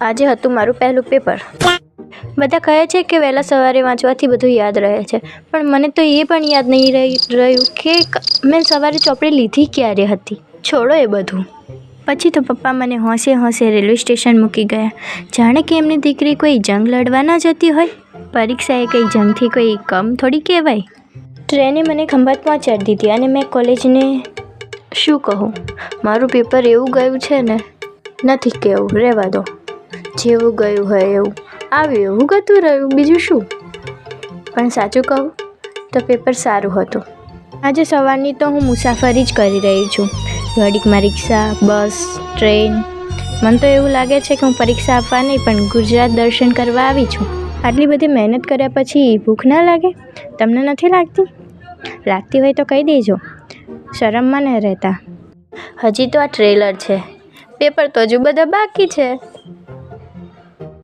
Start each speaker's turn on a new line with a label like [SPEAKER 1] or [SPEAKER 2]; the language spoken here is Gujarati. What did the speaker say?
[SPEAKER 1] આજે હતું મારું પહેલું પેપર. બધા કહે છે કે વહેલા સવારે વાંચવાથી બધું યાદ રહે છે, પણ મને તો એ પણ યાદ નહીં રહ્યું કે મેં સવારે ચોપડી લીધી ક્યારે હતી. છોડો એ બધું. પછી તો પપ્પા મને હોંશે હોંશે રેલવે સ્ટેશન મૂકી ગયા, જાણે કે એમની દીકરી કોઈ જંગ લડવા ન જતી હોય. પરીક્ષા એ કંઈ જંગથી કોઈ કમ થોડી કહેવાય. ટ્રેને મને ખંભાત પહોંચાડી દીધી અને મેં કોલેજને શું કહું. મારું પેપર એવું ગયું છે ને, નથી કહેવું, રહેવા દો. જેવું ગયું હોય એવું આવ્યું, એવું ગતું રહ્યું, બીજું શું. પણ સાચું કહું તો પેપર સારું હતું. આજે સવારની તો હું મુસાફરી જ કરી રહી છું. ઘડીકમાં રિક્ષા, બસ, ટ્રેન. મને તો એવું લાગે છે કે હું પરીક્ષા આપવા નહીં પણ ગુજરાત દર્શન કરવા આવી છું. આટલી બધી મહેનત કર્યા પછી ભૂખ ના લાગે? તમને નથી લાગતી? લાગતી હોય તો કહી દેજો, શરમમાં ન રહેતા. હજી તો આ ટ્રેલર છે, પેપર તો હજુ બધા બાકી છે.